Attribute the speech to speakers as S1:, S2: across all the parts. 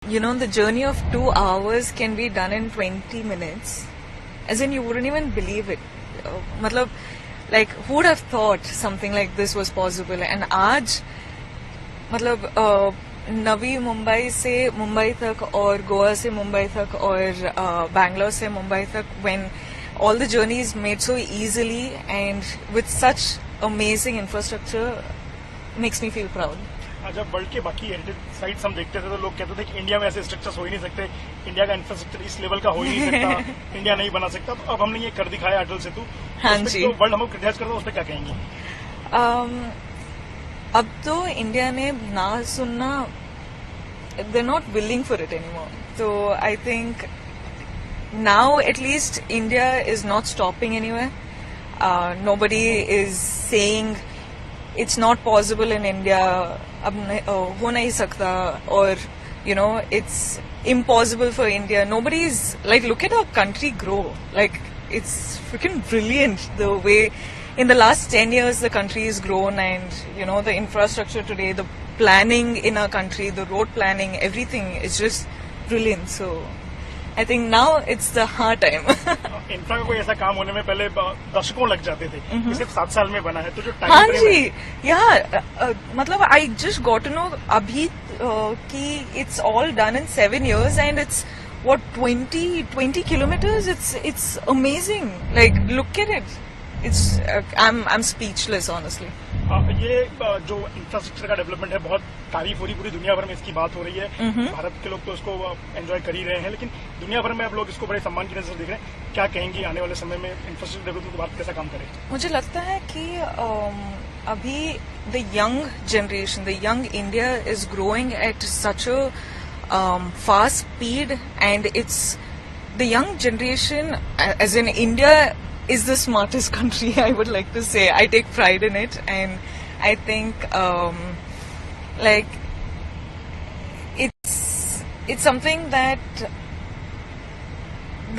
S1: the journey of 2 hours can be done in 20 minutes. As in, you wouldn't even believe it. Matlab, like, who would have thought something like this was possible? And आज, मतलब नवी मुंबई से मुंबई तक और गोवा से मुंबई तक और बैंगलोर से मुंबई तक, when all the journey is made so easily and with such amazing infrastructure, makes me feel proud.
S2: जब वर्ल्ड के बाकी हेरिटेज साइट्स हम देखते थे तो लोग कहते थे कि इंडिया में ऐसे स्ट्रक्चर्स हो ही नहीं सकते, इंडिया का इंफ्रास्ट्रक्चर इस लेवल का हो ही नहीं सकता, इंडिया नहीं बना सकता। तो अब हमने ये कर दिखाया अटल सेतु।
S1: हाँ जी।
S2: तो वर्ल्ड हमको क्रिटिसाइज करता है, उस पर क्या कहेंगे?
S1: अब तो इंडिया ने ना सुनना, they're not willing for it anymore. So I think now at least India is not stopping anywhere. Nobody is saying it's not possible in India, ab ho nahi sakta, or it's impossible for India. Nobody is like, look at our country grow. Like, it's freaking brilliant the way in the last 10 years the country has grown, and the infrastructure today, the planning in our country, the road planning, everything is just brilliant. So I think now it's the hard time.
S2: Infra का कोई ऐसा काम होने में पहले दशकों लग जाते थे, सिर्फ 7 साल में बना है, तो जो टाइम
S1: हाँ जी, मतलब I just got to know अभी कि it's all done in 7 years and it's what 20 kilometers. It's amazing. Like, look at it. It's I'm speechless honestly.
S2: ये जो इंफ्रास्ट्रक्चर का डेवलपमेंट है, बहुत तारीफ हो रही, पूरी दुनिया भर में इसकी बात हो रही है। भारत के लोग तो इसको एंजॉय कर ही रहे हैं, लेकिन दुनिया भर में अब लोग इसको बड़े सम्मान की नजर से देख रहे हैं। क्या कहेंगी आने वाले समय में इंफ्रास्ट्रक्चर डेवलपमेंट को भारत कैसा काम करे? मुझे
S1: लगता है कि अभी the young generation, the young India is growing at such a fast speed, and it's the young generation age in India is the smartest country, I would like to say. I take pride in it, and I think like it's something that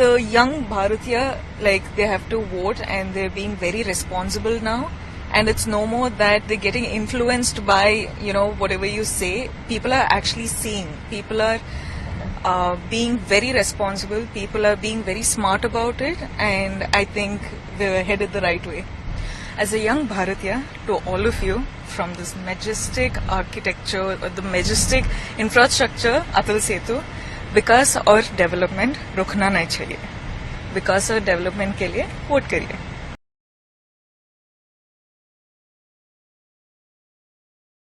S1: the young Bharatiya, like, they have to vote, and they're being very responsible now, and it's no more that they're getting influenced by whatever you say. People are actually seeing, people are being very responsible, people are being very smart about it, and I think we're headed the right way. As a young Bharatiya, to all of you, from this majestic architecture, or the majestic infrastructure, Atal Setu, विकास और development रुकना नहीं चाहिए। विकास और development के लिए vote करिए।